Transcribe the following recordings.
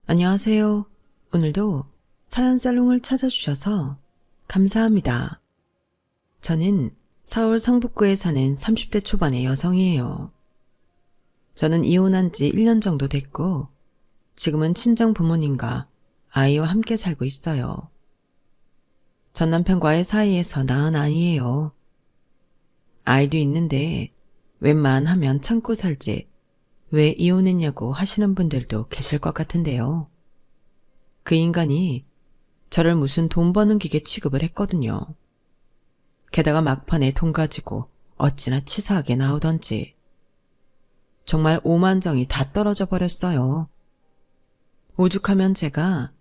안녕하세요. 오늘도 사연 살롱을 찾아주셔서 감사합니다. 저는 서울 성북구에 사는 30대 초반의 여성이에요. 저는 이혼한 지 1년 정도 됐고 지금은 친정 부모님과 아이와 함께 살고 있어요. 전 남편과의 사이에서 낳은 아이예요. 아이도 있는데 웬만하면 참고 살지 왜 이혼했냐고 하시는 분들도 계실 것 같은데요. 그 인간이 저를 무슨 돈 버는 기계 취급을 했거든요. 게다가 막판에 돈 가지고 어찌나 치사하게 나오던지. 정말 오만정이 다 떨어져 버렸어요. 오죽하면 제가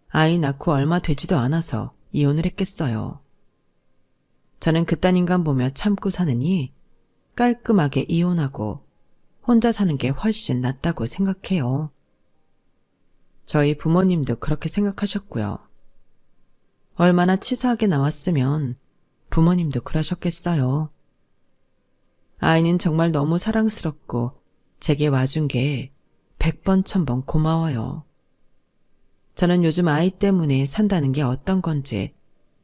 아이 낳고 얼마 되지도 않아서 이혼을 했겠어요. 저는 그딴 인간 보며 참고 사느니 깔끔하게 이혼하고 혼자 사는 게 훨씬 낫다고 생각해요. 저희 부모님도 그렇게 생각하셨고요. 얼마나 치사하게 나왔으면 부모님도 그러셨겠어요. 아이는 정말 너무 사랑스럽고 제게 와준 게 100번 1000번 고마워요. 저는 요즘 아이 때문에 산다는 게 어떤 건지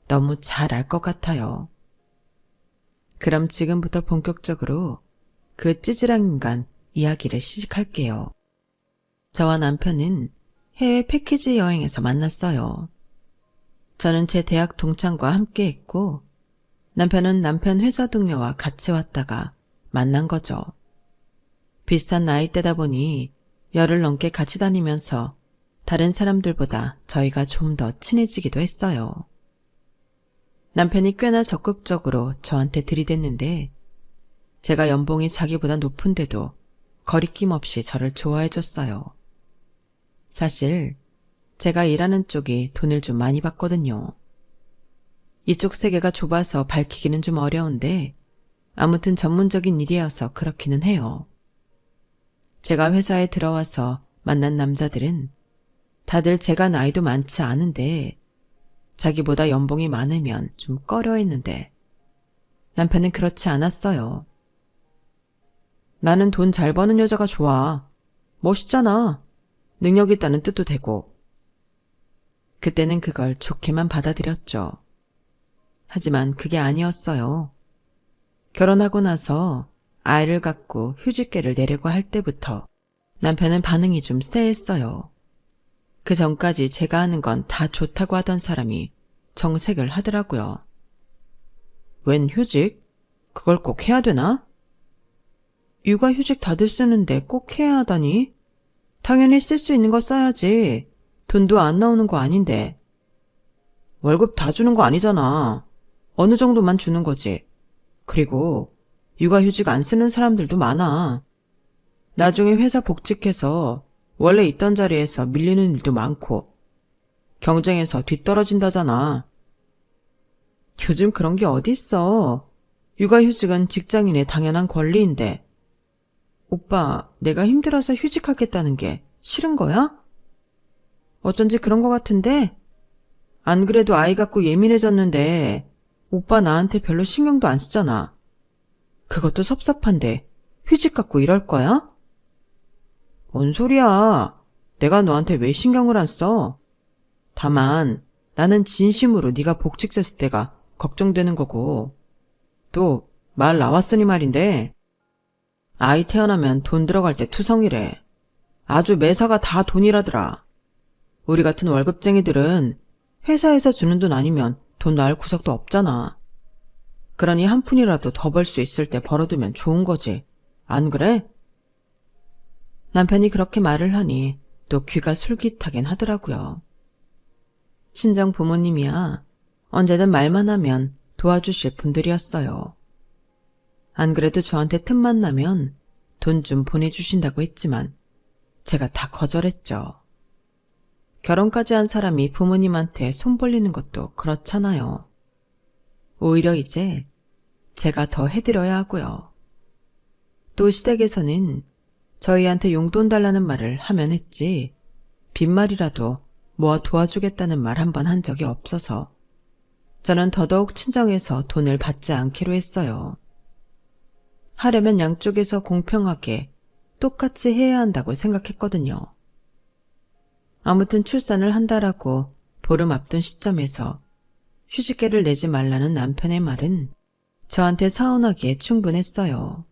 너무 잘 알 것 같아요. 그럼 지금부터 본격적으로 그 찌질한 인간 이야기를 시작할게요. 저와 남편은 해외 패키지 여행에서 만났어요. 저는 제 대학 동창과 함께 했고 남편은 남편 회사 동료와 같이 왔다가 만난 거죠. 비슷한 나이대다 보니 열을 넘게 같이 다니면서 다른 사람들보다 저희가 좀 더 친해지기도 했어요. 남편이 꽤나 적극적으로 저한테 들이댔는데 제가 연봉이 자기보다 높은데도 거리낌 없이 저를 좋아해줬어요. 사실 제가 일하는 쪽이 돈을 좀 많이 받거든요. 이쪽 세계가 좁아서 밝히기는 좀 어려운데 아무튼 전문적인 일이어서 그렇기는 해요. 제가 회사에 들어와서 만난 남자들은 다들 제가 나이도 많지 않은데 자기보다 연봉이 많으면 좀 꺼려했는데 남편은 그렇지 않았어요. 나는 돈 잘 버는 여자가 좋아. 멋있잖아. 능력 있다는 뜻도 되고. 그때는 그걸 좋게만 받아들였죠. 하지만 그게 아니었어요. 결혼하고 나서 아이를 갖고 휴직계를 내려고 할 때부터 남편은 반응이 좀 쎄했어요. 그 전까지 제가 하는 건 다 좋다고 하던 사람이 정색을 하더라고요. 웬 휴직? 그걸 꼭 해야 되나? 육아휴직 다들 쓰는데 꼭 해야 하다니? 당연히 쓸 수 있는 거 써야지. 돈도 안 나오는 거 아닌데. 월급 다 주는 거 아니잖아. 어느 정도만 주는 거지. 그리고 육아휴직 안 쓰는 사람들도 많아. 나중에 회사 복직해서 원래 있던 자리에서 밀리는 일도 많고 경쟁에서 뒤떨어진다잖아. 요즘 그런 게 어딨어. 육아휴직은 직장인의 당연한 권리인데. 오빠, 내가 힘들어서 휴직하겠다는 게 싫은 거야? 어쩐지 그런 거 같은데? 안 그래도 아이 갖고 예민해졌는데 오빠 나한테 별로 신경도 안 쓰잖아. 그것도 섭섭한데 휴직 갖고 이럴 거야? 뭔 소리야. 내가 너한테 왜 신경을 안 써? 다만 나는 진심으로 네가 복직했을 때가 걱정되는 거고 또 말 나왔으니 말인데 아이 태어나면 돈 들어갈 때 투성이래. 아주 매사가 다 돈이라더라. 우리 같은 월급쟁이들은 회사에서 주는 돈 아니면 돈 나을 구석도 없잖아. 그러니 한 푼이라도 더 벌 수 있을 때 벌어두면 좋은 거지. 안 그래? 남편이 그렇게 말을 하니 또 귀가 솔깃하긴 하더라고요. 친정 부모님이야 언제든 말만 하면 도와주실 분들이었어요. 안 그래도 저한테 틈만 나면 돈 좀 보내주신다고 했지만 제가 다 거절했죠. 결혼까지 한 사람이 부모님한테 손 벌리는 것도 그렇잖아요. 오히려 이제 제가 더 해드려야 하고요. 또 시댁에서는 저희한테 용돈 달라는 말을 하면 했지 빈말이라도 모아 도와주겠다는 말 한 번 한 적이 없어서 저는 더더욱 친정에서 돈을 받지 않기로 했어요. 하려면 양쪽에서 공평하게 똑같이 해야 한다고 생각했거든요. 아무튼 출산을 한다라고 보름 앞둔 시점에서 휴직계를 내지 말라는 남편의 말은 저한테 서운하기에 충분했어요.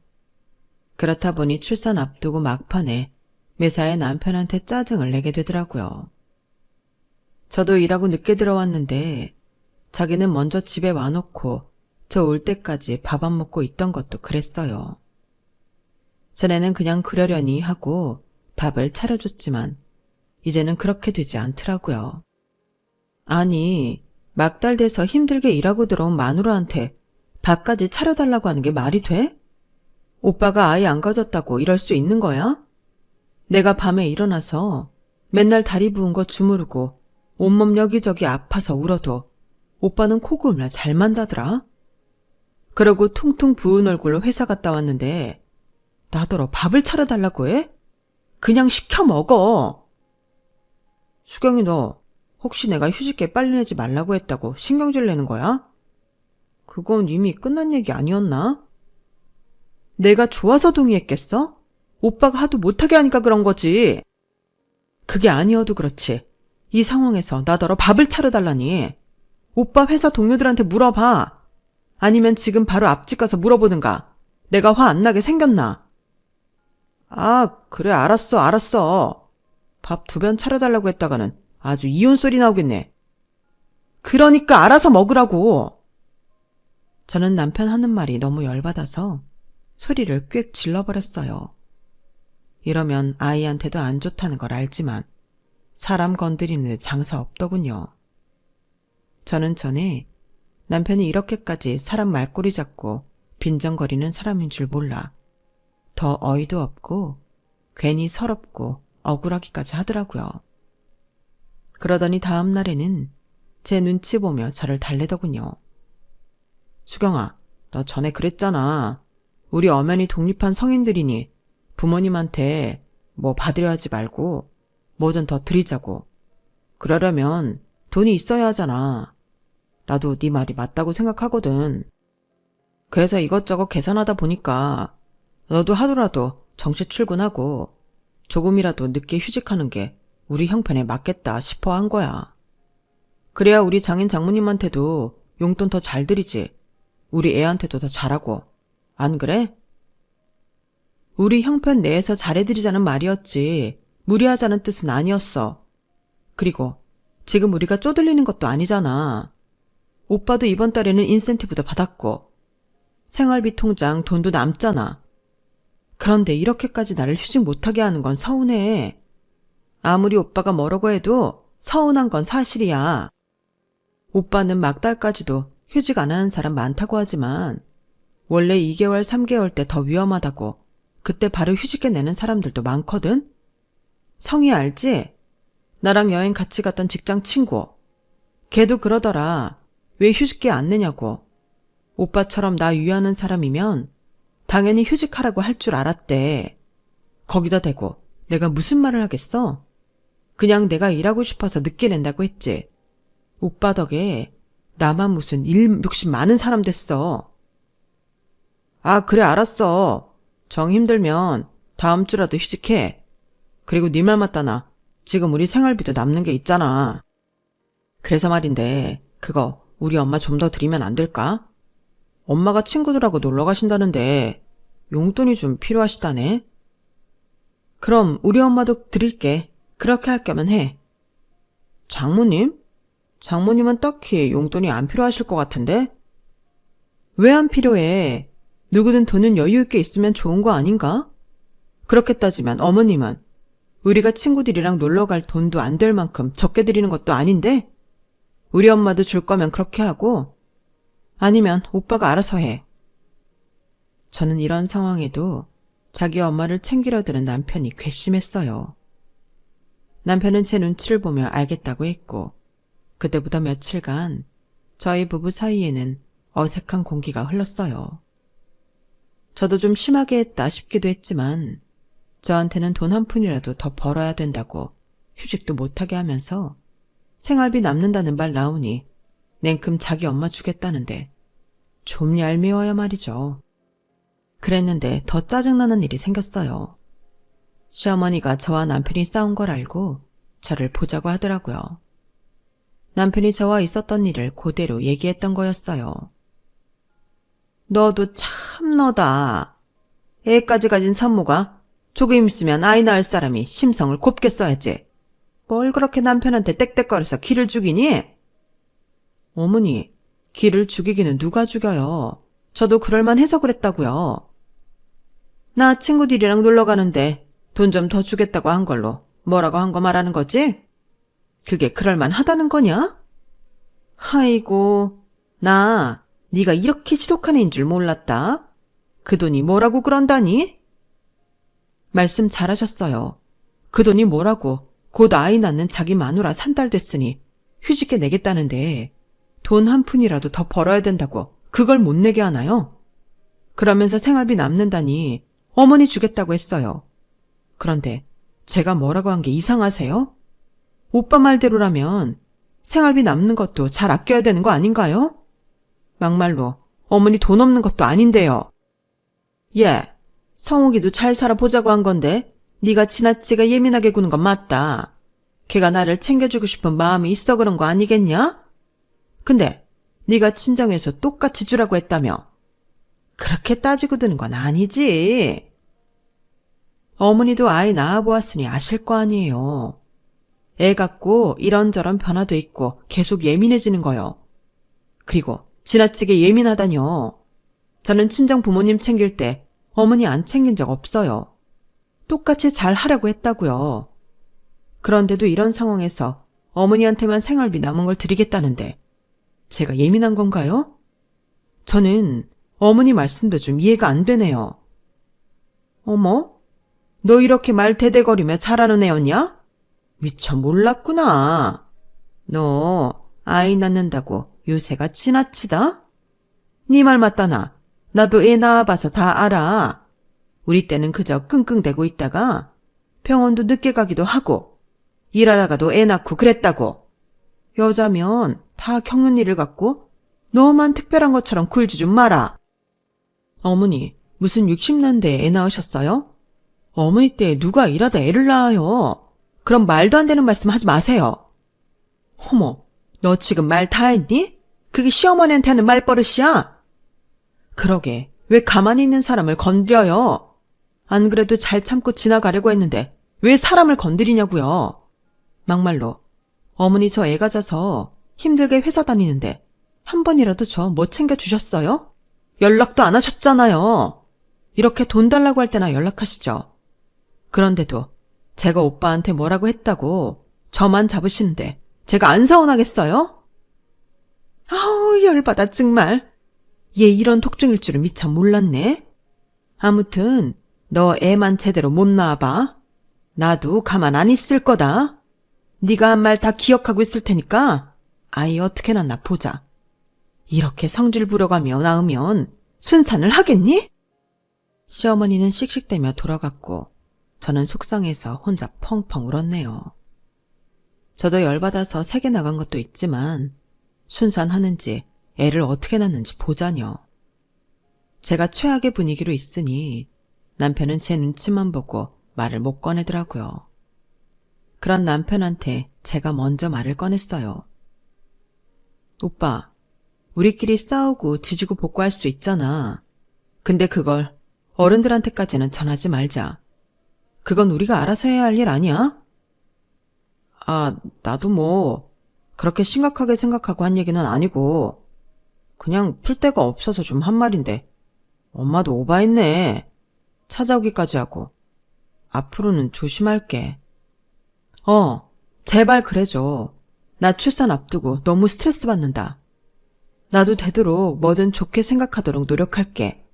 그렇다 보니 출산 앞두고 막판에 매사에 남편한테 짜증을 내게 되더라고요. 저도 일하고 늦게 들어왔는데 자기는 먼저 집에 와놓고 저 올 때까지 밥 안 먹고 있던 것도 그랬어요. 전에는 그냥 그러려니 하고 밥을 차려줬지만 이제는 그렇게 되지 않더라고요. 아니, 막달돼서 힘들게 일하고 들어온 마누라한테 밥까지 차려달라고 하는 게 말이 돼? 오빠가 아예 안 가졌다고 이럴 수 있는 거야? 내가 밤에 일어나서 맨날 다리 부은 거 주무르고 온몸 여기저기 아파서 울어도 오빠는 코고물라 잘만 자더라. 그러고 퉁퉁 부은 얼굴로 회사 갔다 왔는데 나더러 밥을 차려달라고 해? 그냥 시켜 먹어. 수경이 너 혹시 내가 휴직계 빨리 내지 말라고 했다고 신경질 내는 거야? 그건 이미 끝난 얘기 아니었나? 내가 좋아서 동의했겠어? 오빠가 하도 못하게 하니까 그런 거지. 그게 아니어도 그렇지. 이 상황에서 나더러 밥을 차려달라니. 오빠 회사 동료들한테 물어봐. 아니면 지금 바로 앞집 가서 물어보든가. 내가 화 안 나게 생겼나? 아, 그래 알았어. 밥 2번 차려달라고 했다가는 아주 이혼 소리 나오겠네. 그러니까 알아서 먹으라고. 저는 남편 하는 말이 너무 열받아서 소리를 꽥 질러버렸어요. 이러면 아이한테도 안 좋다는 걸 알지만 사람 건드리는 데 장사 없더군요. 저는 전에 남편이 이렇게까지 사람 말꼬리 잡고 빈정거리는 사람인 줄 몰라 더 어이도 없고 괜히 서럽고 억울하기까지 하더라고요. 그러더니 다음 날에는 제 눈치 보며 저를 달래더군요. 수경아, 너 전에 그랬잖아. 우리 엄연히 독립한 성인들이니 부모님한테 뭐 받으려 하지 말고 뭐든 더 드리자고. 그러려면 돈이 있어야 하잖아. 나도 네 말이 맞다고 생각하거든. 그래서 이것저것 계산하다 보니까 너도 하루라도 정시 출근하고 조금이라도 늦게 휴직하는 게 우리 형편에 맞겠다 싶어 한 거야. 그래야 우리 장인 장모님한테도 용돈 더 잘 드리지. 우리 애한테도 더 잘하고. 안 그래? 우리 형편 내에서 잘해드리자는 말이었지 무리하자는 뜻은 아니었어. 그리고 지금 우리가 쪼들리는 것도 아니잖아. 오빠도 이번 달에는 인센티브도 받았고 생활비 통장 돈도 남잖아. 그런데 이렇게까지 나를 휴직 못하게 하는 건 서운해. 아무리 오빠가 뭐라고 해도 서운한 건 사실이야. 오빠는 막달까지도 휴직 안 하는 사람 많다고 하지만 원래 2개월, 3개월 때 더 위험하다고 그때 바로 휴직해 내는 사람들도 많거든? 성희 알지? 나랑 여행 같이 갔던 직장 친구. 걔도 그러더라. 왜 휴직계 안 내냐고. 오빠처럼 나 위하는 사람이면 당연히 휴직하라고 할 줄 알았대. 거기다 대고 내가 무슨 말을 하겠어? 그냥 내가 일하고 싶어서 늦게 낸다고 했지. 오빠 덕에 나만 무슨 일 욕심 많은 사람 됐어. 아, 그래 알았어. 정 힘들면 다음 주라도 휴직해. 그리고 네 말 맞다 나. 지금 우리 생활비도 남는 게 있잖아. 그래서 말인데 그거 우리 엄마 좀 더 드리면 안 될까? 엄마가 친구들하고 놀러 가신다는데 용돈이 좀 필요하시다네. 그럼 우리 엄마도 드릴게. 그렇게 할 거면 해. 장모님? 장모님은 딱히 용돈이 안 필요하실 것 같은데? 왜 안 필요해? 누구든 돈은 여유 있게 있으면 좋은 거 아닌가? 그렇게 따지면 어머님은 우리가 친구들이랑 놀러 갈 돈도 안 될 만큼 적게 드리는 것도 아닌데? 우리 엄마도 줄 거면 그렇게 하고 아니면 오빠가 알아서 해. 저는 이런 상황에도 자기 엄마를 챙기려 드는 남편이 괘씸했어요. 남편은 제 눈치를 보며 알겠다고 했고 그때부터 며칠간 저희 부부 사이에는 어색한 공기가 흘렀어요. 저도 좀 심하게 했다 싶기도 했지만 저한테는 돈 한 푼이라도 더 벌어야 된다고 휴직도 못하게 하면서 생활비 남는다는 말 나오니 냉큼 자기 엄마 주겠다는데 좀 얄미워야 말이죠. 그랬는데 더 짜증나는 일이 생겼어요. 시어머니가 저와 남편이 싸운 걸 알고 저를 보자고 하더라고요. 남편이 저와 있었던 일을 그대로 얘기했던 거였어요. 너도 참 너다. 애까지 가진 산모가 조금 있으면 아이 낳을 사람이 심성을 곱게 써야지. 뭘 그렇게 남편한테 땡땡거려서 기를 죽이니? 어머니, 기를 죽이기는 누가 죽여요. 저도 그럴만해서 그랬다고요. 나 친구들이랑 놀러 가는데 돈 좀 더 주겠다고 한 걸로 뭐라고 한 거 말하는 거지? 그게 그럴만하다는 거냐? 아이고, 나 네가 이렇게 지독한 애인 줄 몰랐다. 그 돈이 뭐라고 그런다니? 말씀 잘하셨어요. 그 돈이 뭐라고 곧 아이 낳는 자기 마누라 산딸 됐으니 휴직해 내겠다는데 돈 한 푼이라도 더 벌어야 된다고 그걸 못 내게 하나요? 그러면서 생활비 남는다니 어머니 주겠다고 했어요. 그런데 제가 뭐라고 한 게 이상하세요? 오빠 말대로라면 생활비 남는 것도 잘 아껴야 되는 거 아닌가요? 막말로 어머니 돈 없는 것도 아닌데요. 예, 성욱이도 잘 살아보자고 한 건데 네가 지나치게 예민하게 구는 건 맞다. 걔가 나를 챙겨주고 싶은 마음이 있어 그런 거 아니겠냐? 근데 네가 친정에서 똑같이 주라고 했다며. 그렇게 따지고 드는 건 아니지. 어머니도 아이 낳아보았으니 아실 거 아니에요. 애 갖고 이런저런 변화도 있고 계속 예민해지는 거요. 그리고 지나치게 예민하다뇨. 저는 친정 부모님 챙길 때 어머니 안 챙긴 적 없어요. 똑같이 잘 하려고 했다고요. 그런데도 이런 상황에서 어머니한테만 생활비 남은 걸 드리겠다는데 제가 예민한 건가요? 저는 어머니 말씀도 좀 이해가 안 되네요. 어머? 너 이렇게 말 대대거리며 잘하는 애였냐? 미처 몰랐구나. 너 아이 낳는다고 요새가 지나치다? 네 말 맞다나. 나도 애 낳아봐서 다 알아. 우리 때는 그저 끙끙대고 있다가 병원도 늦게 가기도 하고 일하다가도 애 낳고 그랬다고. 여자면 다 겪는 일을 갖고 너만 특별한 것처럼 굴지 좀 마라. 어머니, 무슨 60년대에 애 낳으셨어요? 어머니 때 누가 일하다 애를 낳아요. 그럼 말도 안 되는 말씀 하지 마세요. 어머, 너 지금 말 다 했니? 그게 시어머니한테 하는 말버릇이야? 그러게, 왜 가만히 있는 사람을 건드려요? 안 그래도 잘 참고 지나가려고 했는데 왜 사람을 건드리냐고요? 막말로 어머니 저 애 가져서 힘들게 회사 다니는데 한 번이라도 저 뭐 챙겨주셨어요? 연락도 안 하셨잖아요. 이렇게 돈 달라고 할 때나 연락하시죠. 그런데도 제가 오빠한테 뭐라고 했다고 저만 잡으시는데 제가 안 서운하겠어요? 아우 열받아 정말. 얘 이런 독종일 줄은 미처 몰랐네. 아무튼 너 애만 제대로 못 낳아봐. 나도 가만 안 있을 거다. 네가 한 말 다 기억하고 있을 테니까 아이 어떻게 낳나 보자. 이렇게 성질 부려가며 낳으면 순산을 하겠니? 시어머니는 씩씩대며 돌아갔고 저는 속상해서 혼자 펑펑 울었네요. 저도 열받아서 세게 나간 것도 있지만 순산하는지 애를 어떻게 낳는지 보자뇨. 제가 최악의 분위기로 있으니 남편은 제 눈치만 보고 말을 못 꺼내더라고요. 그런 남편한테 제가 먼저 말을 꺼냈어요. 오빠, 우리끼리 싸우고 지지고 볶고할 수 있잖아. 근데 그걸 어른들한테까지는 전하지 말자. 그건 우리가 알아서 해야 할 일 아니야? 아, 나도 뭐 그렇게 심각하게 생각하고 한 얘기는 아니고 그냥 풀 데가 없어서 좀 한 말인데 엄마도 오바했네. 찾아오기까지 하고. 앞으로는 조심할게. 제발 그래줘. 나 출산 앞두고 너무 스트레스 받는다. 나도 되도록 뭐든 좋게 생각하도록 노력할게.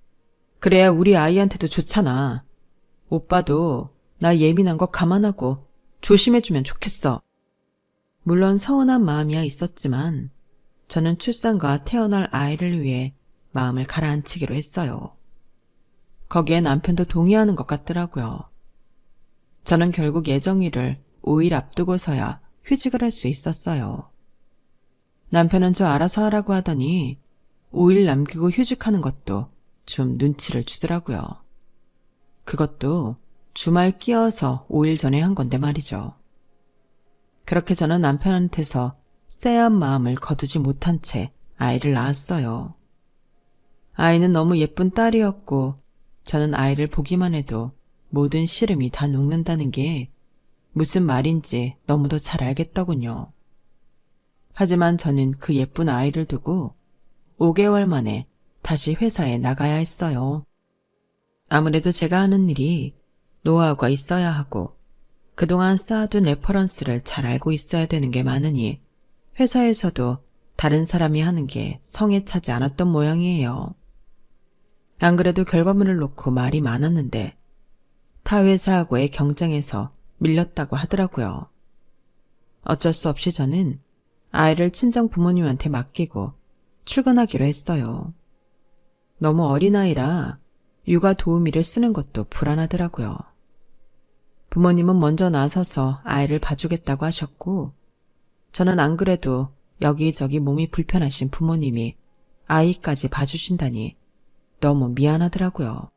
그래야 우리 아이한테도 좋잖아. 오빠도 나 예민한 거 감안하고 조심해주면 좋겠어. 물론 서운한 마음이야 있었지만 저는 출산과 태어날 아이를 위해 마음을 가라앉히기로 했어요. 거기에 남편도 동의하는 것 같더라고요. 저는 결국 예정일을 5일 앞두고서야 휴직을 할 수 있었어요. 남편은 저 알아서 하라고 하더니 5일 남기고 휴직하는 것도 좀 눈치를 주더라고요. 그것도 주말 끼어서 5일 전에 한 건데 말이죠. 그렇게 저는 남편한테서 쎄한 마음을 거두지 못한 채 아이를 낳았어요. 아이는 너무 예쁜 딸이었고 저는 아이를 보기만 해도 모든 시름이 다 녹는다는 게 무슨 말인지 너무도 잘 알겠더군요. 하지만 저는 그 예쁜 아이를 두고 5개월 만에 다시 회사에 나가야 했어요. 아무래도 제가 하는 일이 노하우가 있어야 하고 그동안 쌓아둔 레퍼런스를 잘 알고 있어야 되는 게 많으니 회사에서도 다른 사람이 하는 게 성에 차지 않았던 모양이에요. 안 그래도 결과물을 놓고 말이 많았는데 타 회사하고의 경쟁에서 밀렸다고 하더라고요. 어쩔 수 없이 저는 아이를 친정 부모님한테 맡기고 출근하기로 했어요. 너무 어린아이라 육아 도우미를 쓰는 것도 불안하더라고요. 부모님은 먼저 나서서 아이를 봐주겠다고 하셨고 저는 안 그래도 여기저기 몸이 불편하신 부모님이 아이까지 봐주신다니 너무 미안하더라고요.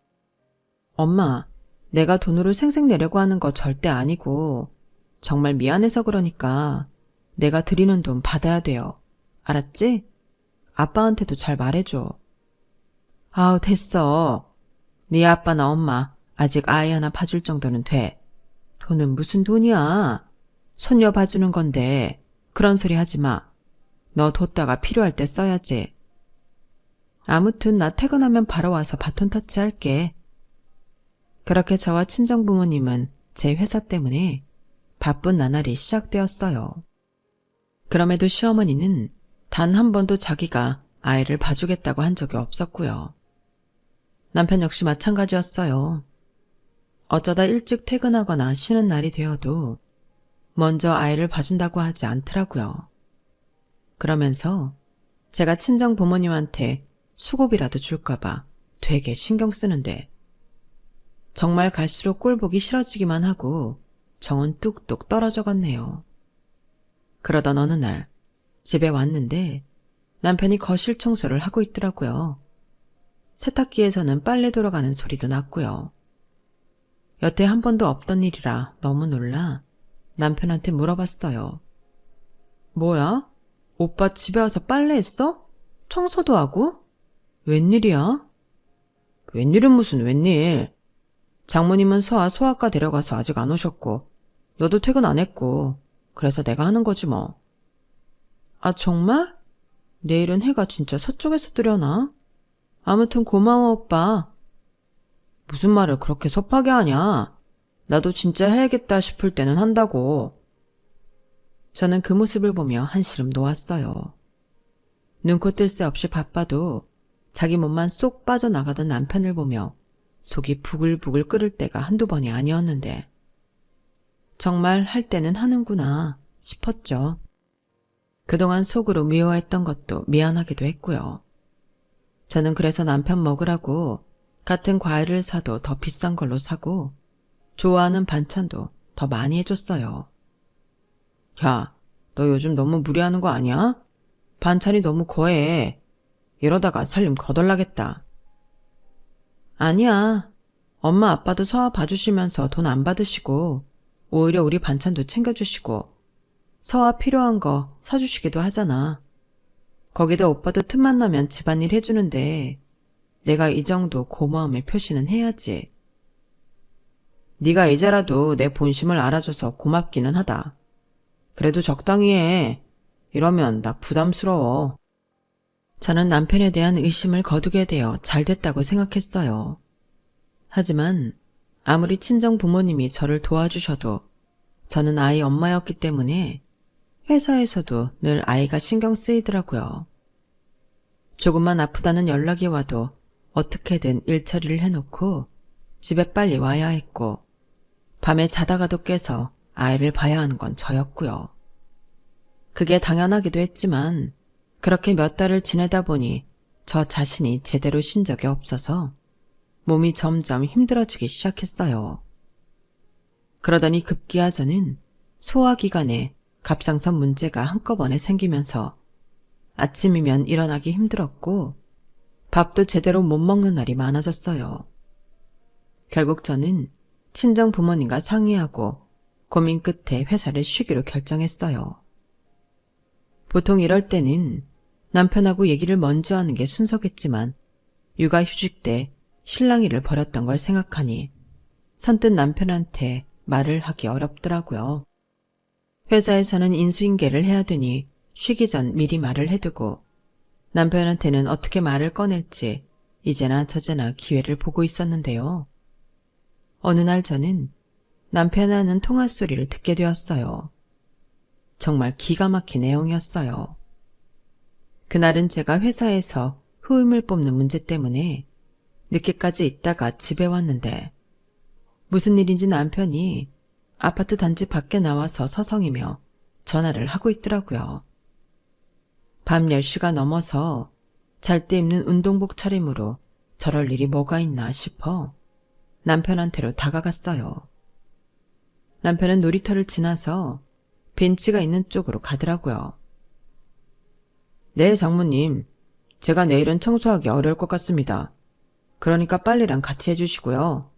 엄마, 내가 돈으로 생색 내려고 하는 거 절대 아니고 정말 미안해서 그러니까 내가 드리는 돈 받아야 돼요. 알았지? 아빠한테도 잘 말해줘. 아우, 됐어. 네 아빠나 엄마 아직 아이 하나 봐줄 정도는 돼. 돈은 무슨 돈이야. 손녀 봐주는 건데 그런 소리 하지 마. 너 뒀다가 필요할 때 써야지. 아무튼 나 퇴근하면 바로 와서 바톤 터치할게. 그렇게 저와 친정부모님은 제 회사 때문에 바쁜 나날이 시작되었어요. 그럼에도 시어머니는 단 한 번도 자기가 아이를 봐주겠다고 한 적이 없었고요. 남편 역시 마찬가지였어요. 어쩌다 일찍 퇴근하거나 쉬는 날이 되어도 먼저 아이를 봐준다고 하지 않더라고요. 그러면서 제가 친정 부모님한테 수고비라도 줄까봐 되게 신경 쓰는데 정말 갈수록 꼴 보기 싫어지기만 하고 정은 뚝뚝 떨어져갔네요. 그러던 어느 날 집에 왔는데 남편이 거실 청소를 하고 있더라고요. 세탁기에서는 빨래 돌아가는 소리도 났고요. 여태 한 번도 없던 일이라 너무 놀라 남편한테 물어봤어요. 뭐야? 오빠 집에 와서 빨래했어? 청소도 하고? 웬일이야? 웬일은 무슨 웬일. 장모님은 소아과 데려가서 아직 안 오셨고 너도 퇴근 안 했고 그래서 내가 하는 거지 뭐. 아, 정말? 내일은 해가 진짜 서쪽에서 뜨려나? 아무튼 고마워, 오빠. 무슨 말을 그렇게 섭하게 하냐? 나도 진짜 해야겠다 싶을 때는 한다고. 저는 그 모습을 보며 한시름 놓았어요. 눈코 뜰 새 없이 바빠도 자기 몸만 쏙 빠져나가던 남편을 보며 속이 부글부글 끓을 때가 한두 번이 아니었는데 정말 할 때는 하는구나 싶었죠. 그동안 속으로 미워했던 것도 미안하기도 했고요. 저는 그래서 남편 먹으라고 같은 과일을 사도 더 비싼 걸로 사고 좋아하는 반찬도 더 많이 해줬어요. 야, 너 요즘 너무 무리하는 거 아니야? 반찬이 너무 거해. 이러다가 살림 거덜나겠다. 아니야. 엄마 아빠도 서아 봐주시면서 돈 안 받으시고 오히려 우리 반찬도 챙겨주시고 서아 필요한 거 사주시기도 하잖아. 거기다 오빠도 틈만 나면 집안일 해주는데 내가 이 정도 고마움의 표시는 해야지. 네가 이제라도 내 본심을 알아줘서 고맙기는 하다. 그래도 적당히 해. 이러면 나 부담스러워. 저는 남편에 대한 의심을 거두게 되어 잘됐다고 생각했어요. 하지만 아무리 친정 부모님이 저를 도와주셔도 저는 아이 엄마였기 때문에 회사에서도 늘 아이가 신경 쓰이더라고요. 조금만 아프다는 연락이 와도 어떻게든 일 처리를 해놓고 집에 빨리 와야 했고 밤에 자다가도 깨서 아이를 봐야 하는 건 저였고요. 그게 당연하기도 했지만 그렇게 몇 달을 지내다 보니 저 자신이 제대로 쉰 적이 없어서 몸이 점점 힘들어지기 시작했어요. 그러더니 급기야 저는 소화기관에 갑상선 문제가 한꺼번에 생기면서 아침이면 일어나기 힘들었고 밥도 제대로 못 먹는 날이 많아졌어요. 결국 저는 친정 부모님과 상의하고 고민 끝에 회사를 쉬기로 결정했어요. 보통 이럴 때는 남편하고 얘기를 먼저 하는 게 순서겠지만 육아휴직 때 신랑이를 버렸던 걸 생각하니 선뜻 남편한테 말을 하기 어렵더라고요. 회사에서는 인수인계를 해야 되니 쉬기 전 미리 말을 해두고 남편한테는 어떻게 말을 꺼낼지 이제나 저제나 기회를 보고 있었는데요. 어느 날 저는 남편이 하는 통화 소리를 듣게 되었어요. 정말 기가 막힌 내용이었어요. 그날은 제가 회사에서 후임을 뽑는 문제 때문에 늦게까지 있다가 집에 왔는데 무슨 일인지 남편이 아파트 단지 밖에 나와서 서성이며 전화를 하고 있더라고요. 밤 10시가 넘어서 잘 때 입는 운동복 차림으로 저럴 일이 뭐가 있나 싶어 남편한테로 다가갔어요. 남편은 놀이터를 지나서 벤치가 있는 쪽으로 가더라고요. 네, 장모님. 제가 내일은 청소하기 어려울 것 같습니다. 그러니까 빨래랑 같이 해주시고요.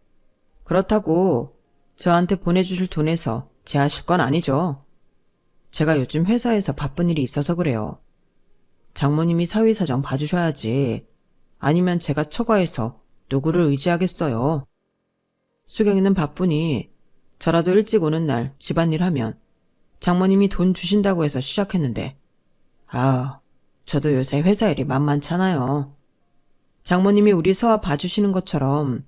그렇다고 저한테 보내주실 돈에서 제하실 건 아니죠. 제가 요즘 회사에서 바쁜 일이 있어서 그래요. 장모님이 사위사정 봐주셔야지. 아니면 제가 처가해서 누구를 의지하겠어요. 수경이는 바쁘니 저라도 일찍 오는 날 집안일 하면 장모님이 돈 주신다고 해서 시작했는데 저도 요새 회사 일이 만만찮아요. 장모님이 우리 서아 봐주시는 것처럼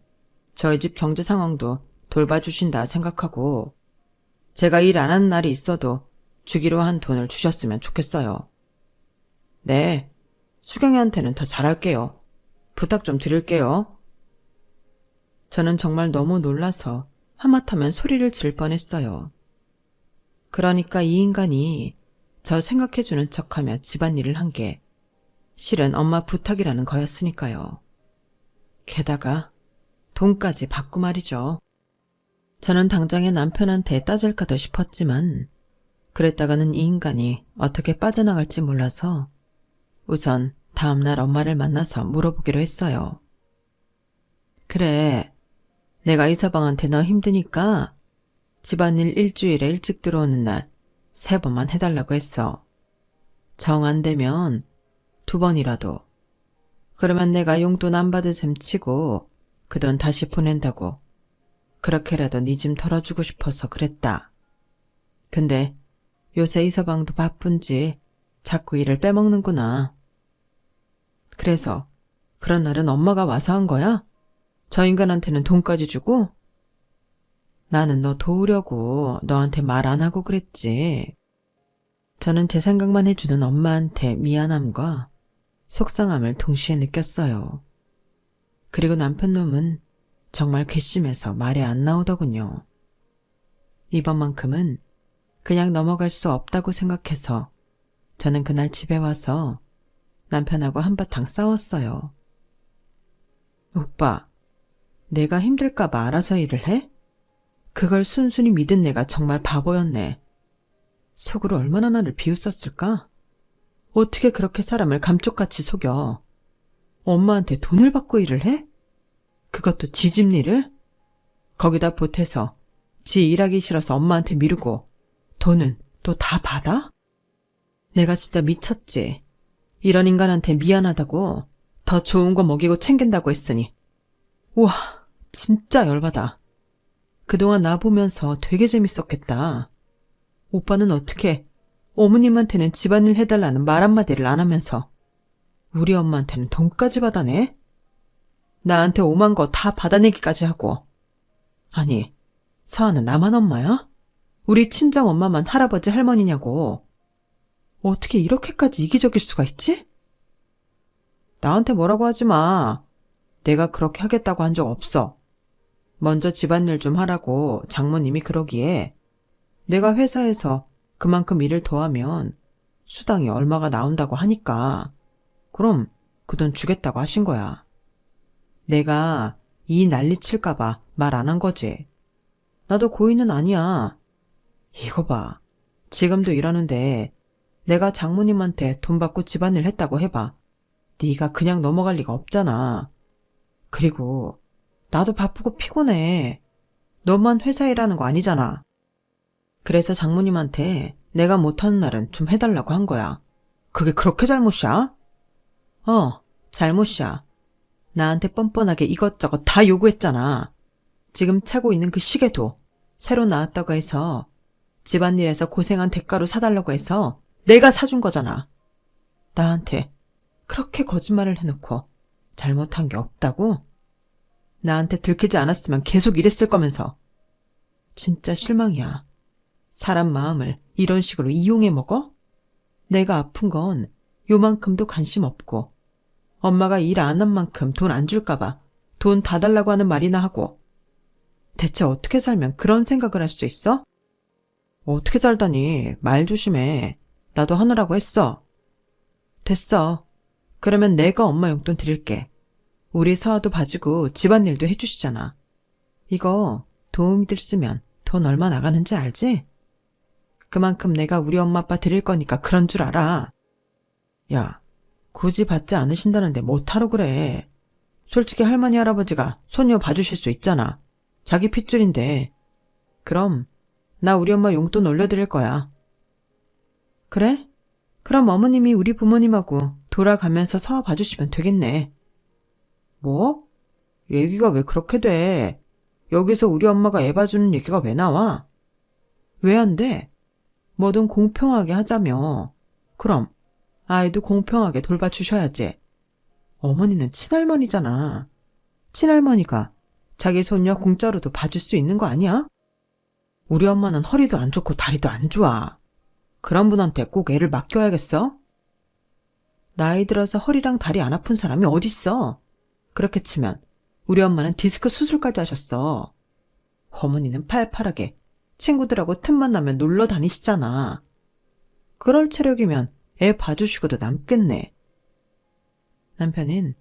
저희 집 경제 상황도 돌봐주신다 생각하고 제가 일 안 하는 날이 있어도 주기로 한 돈을 주셨으면 좋겠어요. 네, 수경이한테는 더 잘할게요. 부탁 좀 드릴게요. 저는 정말 너무 놀라서 하마터면 소리를 질 뻔했어요. 그러니까 이 인간이 저 생각해주는 척하며 집안일을 한 게 실은 엄마 부탁이라는 거였으니까요. 게다가 돈까지 받고 말이죠. 저는 당장에 남편한테 따질까도 싶었지만 그랬다가는 이 인간이 어떻게 빠져나갈지 몰라서 우선 다음날 엄마를 만나서 물어보기로 했어요. 그래, 내가 이서방한테 너 힘드니까 집안일 일주일에 일찍 들어오는 날 3번만 해달라고 했어. 정 안 되면 2번이라도. 그러면 내가 용돈 안 받은 셈 치고 그 돈 다시 보낸다고. 그렇게라도 네 짐 털어주고 싶어서 그랬다. 근데 요새 이서방도 바쁜지 자꾸 일을 빼먹는구나. 그래서 그런 날은 엄마가 와서 한 거야? 저 인간한테는 돈까지 주고? 나는 너 도우려고 너한테 말 안 하고 그랬지. 저는 제 생각만 해주는 엄마한테 미안함과 속상함을 동시에 느꼈어요. 그리고 남편 놈은 정말 괘씸해서 말이 안 나오더군요. 이번만큼은 그냥 넘어갈 수 없다고 생각해서 저는 그날 집에 와서 남편하고 한바탕 싸웠어요. 오빠, 내가 힘들까봐 알아서 일을 해? 그걸 순순히 믿은 내가 정말 바보였네. 속으로 얼마나 나를 비웃었을까? 어떻게 그렇게 사람을 감쪽같이 속여? 엄마한테 돈을 받고 일을 해? 그것도 지 집 일을? 거기다 보태서 지 일하기 싫어서 엄마한테 미루고 돈은 또 다 받아? 내가 진짜 미쳤지. 이런 인간한테 미안하다고 더 좋은 거 먹이고 챙긴다고 했으니. 우와, 진짜 열받아. 그동안 나 보면서 되게 재밌었겠다. 오빠는 어떻게 어머님한테는 집안일 해달라는 말 한마디를 안 하면서 우리 엄마한테는 돈까지 받아내? 나한테 오만 거 다 받아내기까지 하고. 아니, 서아는 나만 엄마야? 우리 친정 엄마만 할아버지 할머니냐고. 어떻게 이렇게까지 이기적일 수가 있지? 나한테 뭐라고 하지 마. 내가 그렇게 하겠다고 한 적 없어. 먼저 집안일 좀 하라고 장모님이 그러기에 내가 회사에서 그만큼 일을 더하면 수당이 얼마가 나온다고 하니까 그럼 그 돈 주겠다고 하신 거야. 내가 이 난리 칠까봐 말 안 한 거지. 나도 고인은 아니야. 이거 봐. 지금도 이러는데 내가 장모님한테 돈 받고 집안일 했다고 해봐. 네가 그냥 넘어갈 리가 없잖아. 그리고 나도 바쁘고 피곤해. 너만 회사 일하는 거 아니잖아. 그래서 장모님한테 내가 못하는 날은 좀 해달라고 한 거야. 그게 그렇게 잘못이야? 잘못이야. 나한테 뻔뻔하게 이것저것 다 요구했잖아. 지금 차고 있는 그 시계도 새로 나왔다고 해서 집안일에서 고생한 대가로 사달라고 해서 내가 사준 거잖아. 나한테 그렇게 거짓말을 해놓고 잘못한 게 없다고? 나한테 들키지 않았으면 계속 이랬을 거면서. 진짜 실망이야. 사람 마음을 이런 식으로 이용해 먹어? 내가 아픈 건 요만큼도 관심 없고 엄마가 일 안 한 만큼 돈 안 줄까봐 돈 다 달라고 하는 말이나 하고. 대체 어떻게 살면 그런 생각을 할 수 있어? 어떻게 살다니. 말 조심해. 나도 하느라고 했어. 됐어. 그러면 내가 엄마 용돈 드릴게. 우리 서아도 봐주고 집안일도 해주시잖아. 이거 도움이들 쓰면 돈 얼마 나가는지 알지? 그만큼 내가 우리 엄마 아빠 드릴 거니까 그런 줄 알아. 야, 굳이 받지 않으신다는데 못하러 그래. 솔직히 할머니 할아버지가 손녀 봐주실 수 있잖아. 자기 핏줄인데. 그럼 나 우리 엄마 용돈 올려드릴 거야. 그래? 그럼 어머님이 우리 부모님하고 돌아가면서 서아 봐주시면 되겠네. 뭐? 얘기가 왜 그렇게 돼? 여기서 우리 엄마가 애 봐주는 얘기가 왜 나와? 왜 안 돼? 뭐든 공평하게 하자며. 그럼 아이도 공평하게 돌봐주셔야지. 어머니는 친할머니잖아. 친할머니가 자기 손녀 공짜로도 봐줄 수 있는 거 아니야? 우리 엄마는 허리도 안 좋고 다리도 안 좋아. 그런 분한테 꼭 애를 맡겨야겠어? 나이 들어서 허리랑 다리 안 아픈 사람이 어딨어? 그렇게 치면 우리 엄마는 디스크 수술까지 하셨어. 어머니는 팔팔하게 친구들하고 틈만 나면 놀러 다니시잖아. 그럴 체력이면 애 봐주시고도 남겠네. 남편은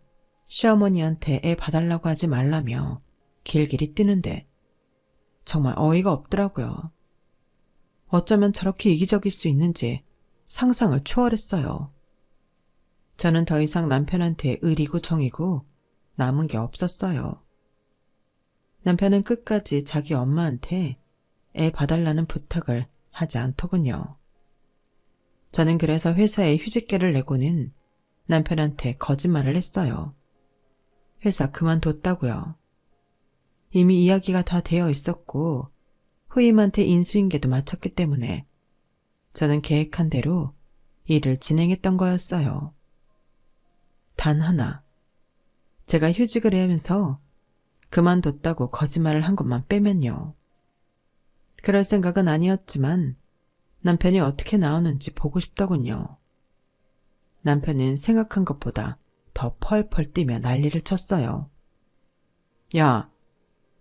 시어머니한테 애 봐달라고 하지 말라며 길길이 뛰는데 정말 어이가 없더라고요. 어쩌면 저렇게 이기적일 수 있는지 상상을 초월했어요. 저는 더 이상 남편한테 의리고 정이고 남은 게 없었어요. 남편은 끝까지 자기 엄마한테 애 봐달라는 부탁을 하지 않더군요. 저는 그래서 회사에 휴직계를 내고는 남편한테 거짓말을 했어요. 회사 그만뒀다고요. 이미 이야기가 다 되어 있었고 후임한테 인수인계도 마쳤기 때문에 저는 계획한 대로 일을 진행했던 거였어요. 단 하나, 제가 휴직을 하면서 그만뒀다고 거짓말을 한 것만 빼면요. 그럴 생각은 아니었지만 남편이 어떻게 나오는지 보고 싶더군요. 남편은 생각한 것보다 더 펄펄 뛰며 난리를 쳤어요. 야,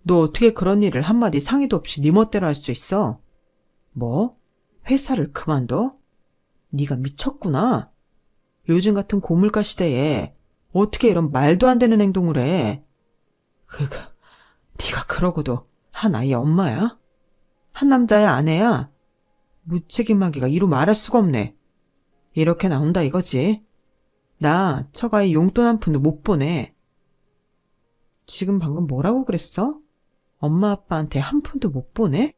너 어떻게 그런 일을 한마디 상의도 없이 네 멋대로 할 수 있어? 뭐? 회사를 그만둬? 네가 미쳤구나. 요즘 같은 고물가 시대에 어떻게 이런 말도 안 되는 행동을 해? 네가 그러고도 한 아이의 엄마야? 한 남자의 아내야? 무책임하기가 이루 말할 수가 없네. 이렇게 나온다 이거지. 나 처가에 용돈 한 푼도 못 보내. 지금 방금 뭐라고 그랬어? 엄마 아빠한테 한 푼도 못 보내?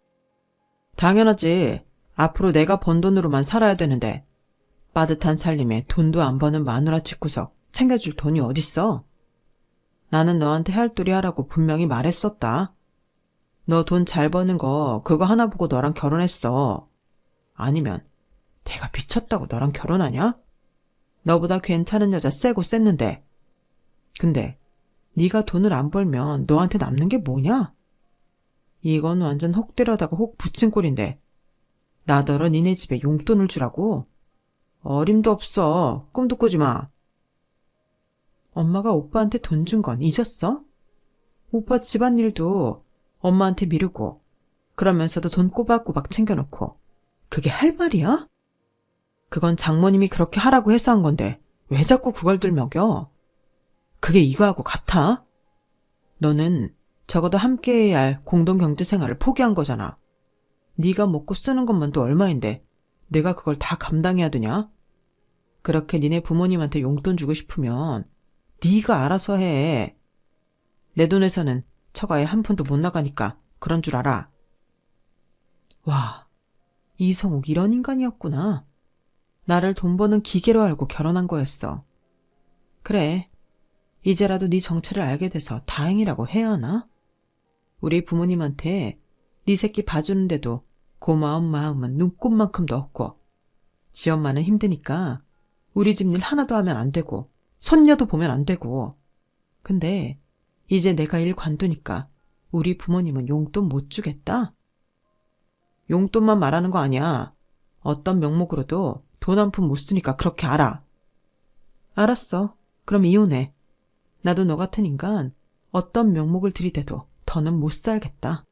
당연하지. 앞으로 내가 번 돈으로만 살아야 되는데 빠듯한 살림에 돈도 안 버는 마누라 짓구석 챙겨줄 돈이 어딨어? 나는 너한테 할도리 하라고 분명히 말했었다. 너 돈 잘 버는 거 그거 하나 보고 너랑 결혼했어. 아니면 내가 미쳤다고 너랑 결혼하냐? 너보다 괜찮은 여자 세고 셌는데. 근데 네가 돈을 안 벌면 너한테 남는 게 뭐냐? 이건 완전 혹 때려다가 혹 붙인 꼴인데 나더러 니네 집에 용돈을 주라고? 어림도 없어. 꿈도 꾸지 마. 엄마가 오빠한테 돈 준 건 잊었어? 오빠 집안일도 엄마한테 미루고 그러면서도 돈 꼬박꼬박 챙겨놓고 그게 할 말이야? 그건 장모님이 그렇게 하라고 해서 한 건데 왜 자꾸 그걸 들먹여? 그게 이거하고 같아? 너는 적어도 함께해야 할 공동경제생활을 포기한 거잖아. 네가 먹고 쓰는 것만도 얼마인데 내가 그걸 다 감당해야 되냐? 그렇게 니네 부모님한테 용돈 주고 싶으면 네가 알아서 해. 내 돈에서는 처가에 한 푼도 못 나가니까 그런 줄 알아. 와, 이성욱 이런 인간이었구나. 나를 돈 버는 기계로 알고 결혼한 거였어. 그래, 이제라도 네 정체를 알게 돼서 다행이라고 해야 하나? 우리 부모님한테 네 새끼 봐주는데도 고마운 마음은 눈꼽만큼도 없고, 지 엄마는 힘드니까 우리 집 일 하나도 하면 안 되고 손녀도 보면 안 되고. 근데 이제 내가 일 관두니까 우리 부모님은 용돈 못 주겠다? 용돈만 말하는 거 아니야. 어떤 명목으로도 돈 한 푼 못 쓰니까 그렇게 알아. 알았어. 그럼 이혼해. 나도 너 같은 인간 어떤 명목을 들이대도 더는 못 살겠다.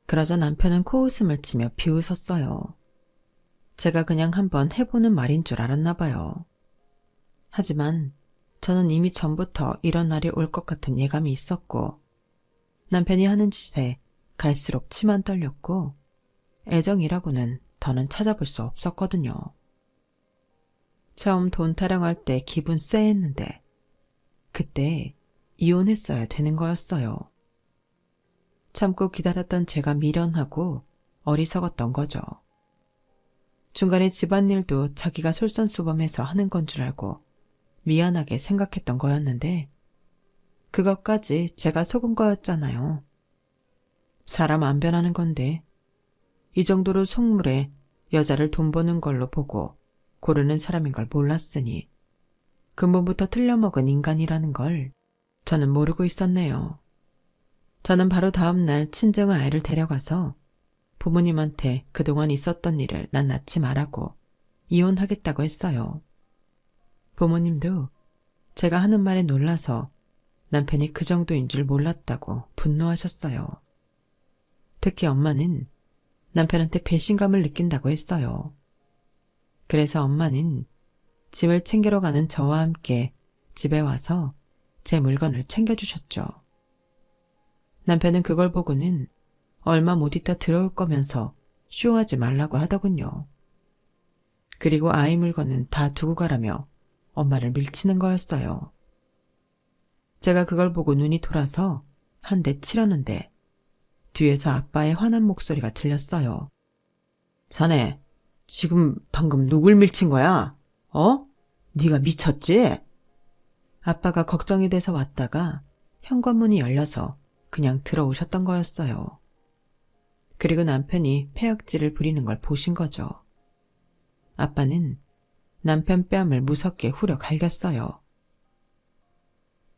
그러자 남편은 코웃음을 치며 비웃었어요. 제가 그냥 한번 해보는 말인 줄 알았나 봐요. 하지만 저는 이미 전부터 이런 날이 올 것 같은 예감이 있었고, 남편이 하는 짓에 갈수록 치만 떨렸고, 애정이라고는 더는 찾아볼 수 없었거든요. 처음 돈 타령할 때 기분 쎄했는데 그때 이혼했어야 되는 거였어요. 참고 기다렸던 제가 미련하고 어리석었던 거죠. 중간에 집안일도 자기가 솔선수범해서 하는 건 줄 알고 미안하게 생각했던 거였는데 그것까지 제가 속은 거였잖아요. 사람 안 변하는 건데 이 정도로 속물에 여자를 돈 버는 걸로 보고 고르는 사람인 걸 몰랐으니 근본부터 틀려먹은 인간이라는 걸 저는 모르고 있었네요. 저는 바로 다음 날 친정 아이를 데려가서 부모님한테 그동안 있었던 일을 낱낱이 말하고 이혼하겠다고 했어요. 부모님도 제가 하는 말에 놀라서 남편이 그 정도인 줄 몰랐다고 분노하셨어요. 특히 엄마는 남편한테 배신감을 느낀다고 했어요. 그래서 엄마는 집을 챙기러 가는 저와 함께 집에 와서 제 물건을 챙겨주셨죠. 남편은 그걸 보고는 얼마 못 있다 들어올 거면서 쇼하지 말라고 하더군요. 그리고 아이 물건은 다 두고 가라며 엄마를 밀치는 거였어요. 제가 그걸 보고 눈이 돌아서 한 대 치려는데 뒤에서 아빠의 화난 목소리가 들렸어요. 자네, 지금 방금 누굴 밀친 거야? 네가 미쳤지? 아빠가 걱정이 돼서 왔다가 현관문이 열려서 그냥 들어오셨던 거였어요. 그리고 남편이 폐악질을 부리는 걸 보신 거죠. 아빠는 남편 뺨을 무섭게 후려 갈겼어요.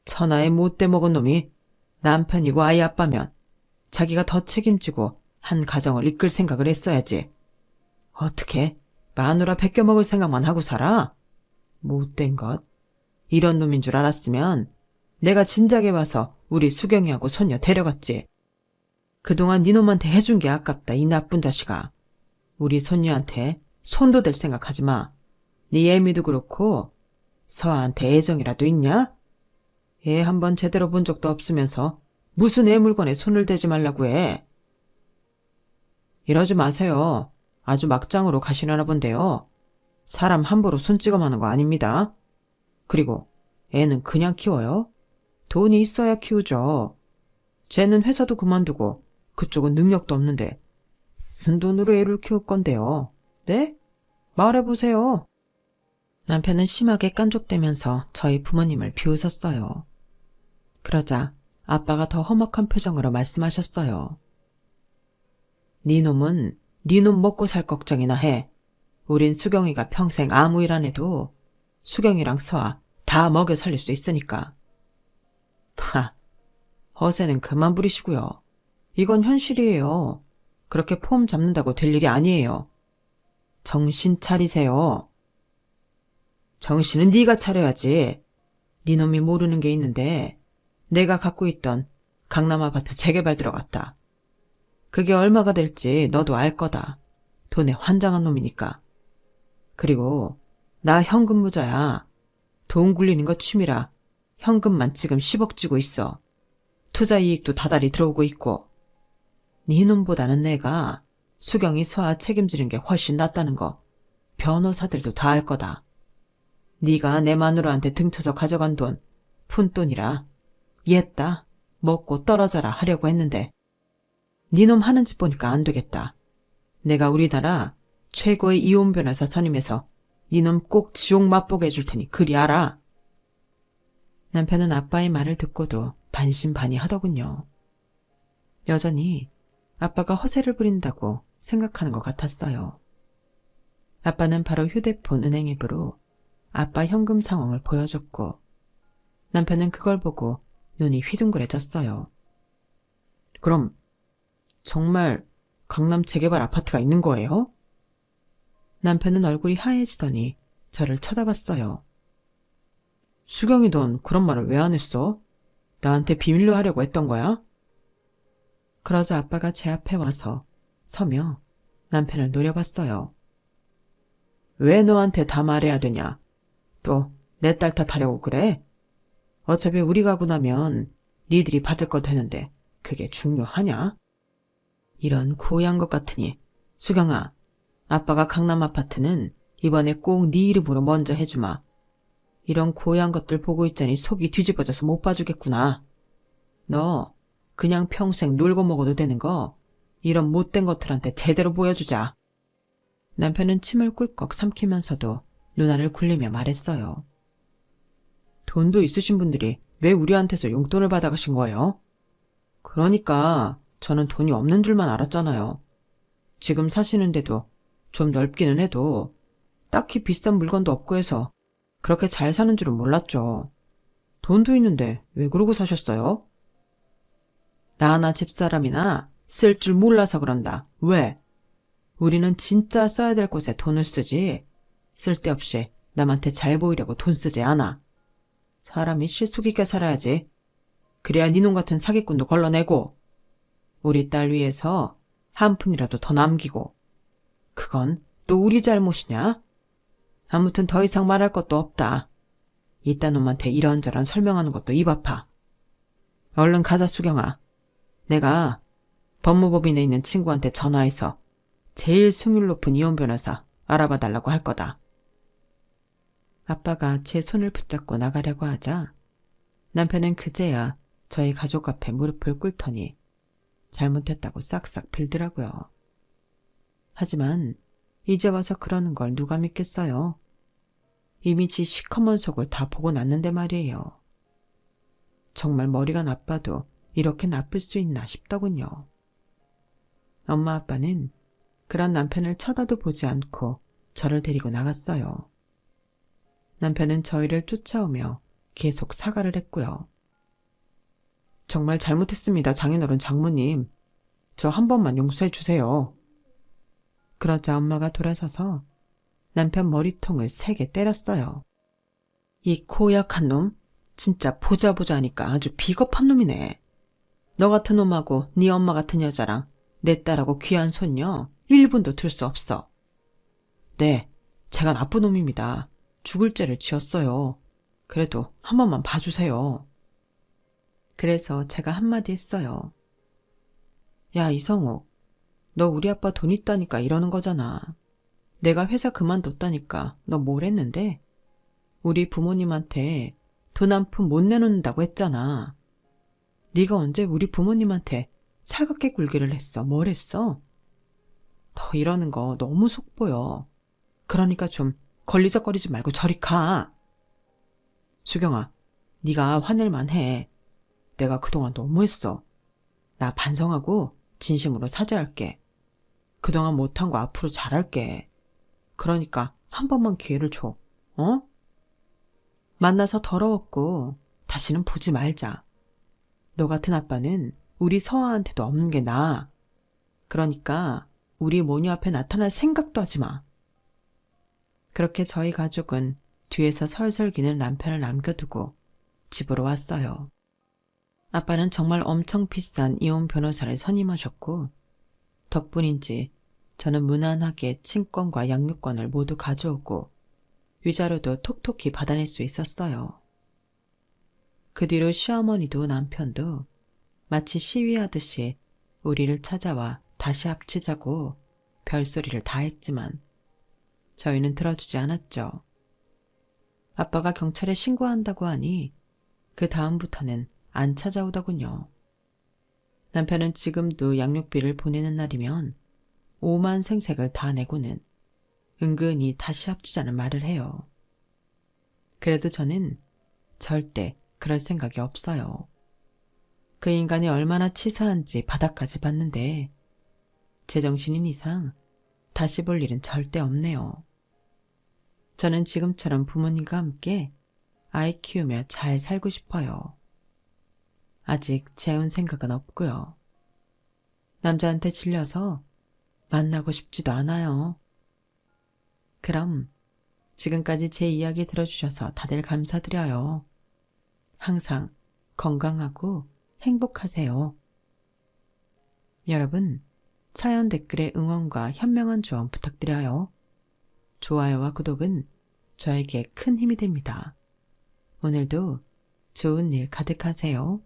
천하의 못돼 먹은 놈이 남편이고 아이 아빠면 자기가 더 책임지고 한 가정을 이끌 생각을 했어야지. 어떻게 마누라 베껴먹을 생각만 하고 살아? 못된 것. 이런 놈인 줄 알았으면 내가 진작에 와서 우리 수경이하고 손녀 데려갔지. 그동안 네 놈한테 해준 게 아깝다, 이 나쁜 자식아. 우리 손녀한테 손도 댈 생각하지 마. 네 애미도 그렇고 서아한테 애정이라도 있냐? 애 한번 제대로 본 적도 없으면서 무슨 애 물건에 손을 대지 말라고 해. 이러지 마세요. 아주 막장으로 가시려나 본데요. 사람 함부로 손찌검하는 거 아닙니다. 그리고 애는 그냥 키워요? 돈이 있어야 키우죠. 쟤는 회사도 그만두고 그쪽은 능력도 없는데 무슨 돈으로 애를 키울 건데요. 네? 말해보세요. 남편은 심하게 깐족대면서 저희 부모님을 비웃었어요. 그러자 아빠가 더 험악한 표정으로 말씀하셨어요. 네 놈은 네 놈 먹고 살 걱정이나 해. 우린 수경이가 평생 아무 일 안 해도 수경이랑 서아 다 먹여 살릴 수 있으니까. 허세는 그만 부리시고요. 이건 현실이에요. 그렇게 폼 잡는다고 될 일이 아니에요. 정신 차리세요. 정신은 네가 차려야지. 네 놈이 모르는 게 있는데 내가 갖고 있던 강남 아파트 재개발 들어갔다. 그게 얼마가 될지 너도 알 거다. 돈에 환장한 놈이니까. 그리고 나 현금 무자야. 돈 굴리는 거 취미라 현금만 지금 10억 쥐고 있어. 투자 이익도 다달이 들어오고 있고. 네 놈보다는 내가 수경이 서아 책임지는 게 훨씬 낫다는 거 변호사들도 다 알 거다. 네가 내 마누라한테 등쳐서 가져간 돈 푼돈이라 옛다 먹고 떨어져라 하려고 했는데 네 놈 하는 짓 보니까 안 되겠다. 내가 우리나라 최고의 이혼 변호사 선임해서 니놈 꼭 지옥 맛보게 해줄 테니 그리 알아. 남편은 아빠의 말을 듣고도 반신반의하더군요. 여전히 아빠가 허세를 부린다고 생각하는 것 같았어요. 아빠는 바로 휴대폰 은행 앱으로 아빠 현금 상황을 보여줬고 남편은 그걸 보고 눈이 휘둥그레졌어요. 그럼 정말 강남 재개발 아파트가 있는 거예요? 남편은 얼굴이 하얘지더니 저를 쳐다봤어요. 수경이 넌 그런 말을 왜 안 했어? 나한테 비밀로 하려고 했던 거야? 그러자 아빠가 제 앞에 와서 서며 남편을 노려봤어요. 왜 너한테 다 말해야 되냐? 또 내 딸 탓하려고 그래? 어차피 우리 가고 나면 니들이 받을 거 되는데 그게 중요하냐? 이런 고얀 것 같으니 수경아, 아빠가 강남 아파트는 이번에 꼭 네 이름으로 먼저 해주마. 이런 고얀 것들 보고 있자니 속이 뒤집어져서 못 봐주겠구나. 너 그냥 평생 놀고 먹어도 되는 거 이런 못된 것들한테 제대로 보여주자. 남편은 침을 꿀꺽 삼키면서도 누나를 굴리며 말했어요. 돈도 있으신 분들이 왜 우리한테서 용돈을 받아가신 거예요? 그러니까 저는 돈이 없는 줄만 알았잖아요. 지금 사시는데도 좀 넓기는 해도 딱히 비싼 물건도 없고 해서 그렇게 잘 사는 줄은 몰랐죠. 돈도 있는데 왜 그러고 사셨어요? 나나 집사람이나 쓸 줄 몰라서 그런다. 왜? 우리는 진짜 써야 될 곳에 돈을 쓰지 쓸데없이 남한테 잘 보이려고 돈 쓰지 않아. 사람이 실속 있게 살아야지. 그래야 니놈 같은 사기꾼도 걸러내고 우리 딸 위해서 한 푼이라도 더 남기고. 그건 또 우리 잘못이냐? 아무튼 더 이상 말할 것도 없다. 이딴 놈한테 이런저런 설명하는 것도 입 아파. 얼른 가자 수경아. 내가 법무법인에 있는 친구한테 전화해서 제일 승률 높은 이혼 변호사 알아봐 달라고 할 거다. 아빠가 제 손을 붙잡고 나가려고 하자 남편은 그제야 저희 가족 앞에 무릎을 꿇더니 잘못했다고 싹싹 빌더라고요. 하지만 이제 와서 그러는 걸 누가 믿겠어요. 이미 지 시커먼 속을 다 보고 났는데 말이에요. 정말 머리가 나빠도 이렇게 나쁠 수 있나 싶더군요. 엄마 아빠는 그런 남편을 쳐다도 보지 않고 저를 데리고 나갔어요. 남편은 저희를 쫓아오며 계속 사과를 했고요. 정말 잘못했습니다, 장인어른 장모님. 저 한 번만 용서해 주세요. 그러자 엄마가 돌아서서 남편 머리통을 세게 때렸어요. 이 고약한 놈, 진짜 보자 하니까 아주 비겁한 놈이네. 너 같은 놈하고 네 엄마 같은 여자랑 내 딸하고 귀한 손녀 1분도 둘 수 없어. 네, 제가 나쁜 놈입니다. 죽을 죄를 지었어요. 그래도 한 번만 봐주세요. 그래서 제가 한마디 했어요. 야, 이성욱, 너 우리 아빠 돈 있다니까 이러는 거잖아. 내가 회사 그만뒀다니까 너 뭘 했는데? 우리 부모님한테 돈 한 푼 못 내놓는다고 했잖아. 네가 언제 우리 부모님한테 살갑게 굴기를 했어? 뭘 했어? 너 이러는 거 너무 속보여. 그러니까 좀 걸리적거리지 말고 저리 가. 수경아, 네가 화낼만 해. 내가 그동안 너무했어. 나 반성하고 진심으로 사죄할게. 그동안 못한 거 앞으로 잘할게. 그러니까 한 번만 기회를 줘. 어? 만나서 더러웠고 다시는 보지 말자. 너 같은 아빠는 우리 서아한테도 없는 게 나아. 그러니까 우리 모녀 앞에 나타날 생각도 하지 마. 그렇게 저희 가족은 뒤에서 설설 기는 남편을 남겨두고 집으로 왔어요. 아빠는 정말 엄청 비싼 이혼 변호사를 선임하셨고 덕분인지 저는 무난하게 친권과 양육권을 모두 가져오고 위자료도 톡톡히 받아낼 수 있었어요. 그 뒤로 시어머니도 남편도 마치 시위하듯이 우리를 찾아와 다시 합치자고 별소리를 다 했지만 저희는 들어주지 않았죠. 아빠가 경찰에 신고한다고 하니 그 다음부터는 안 찾아오더군요. 남편은 지금도 양육비를 보내는 날이면 오만 생색을 다 내고는 은근히 다시 합치자는 말을 해요. 그래도 저는 절대 그럴 생각이 없어요. 그 인간이 얼마나 치사한지 바닥까지 봤는데 제정신인 이상 다시 볼 일은 절대 없네요. 저는 지금처럼 부모님과 함께 아이 키우며 잘 살고 싶어요. 아직 재혼 생각은 없고요. 남자한테 질려서 만나고 싶지도 않아요. 그럼 지금까지 제 이야기 들어주셔서 다들 감사드려요. 항상 건강하고 행복하세요. 여러분, 사연 댓글에 응원과 현명한 조언 부탁드려요. 좋아요와 구독은 저에게 큰 힘이 됩니다. 오늘도 좋은 일 가득하세요.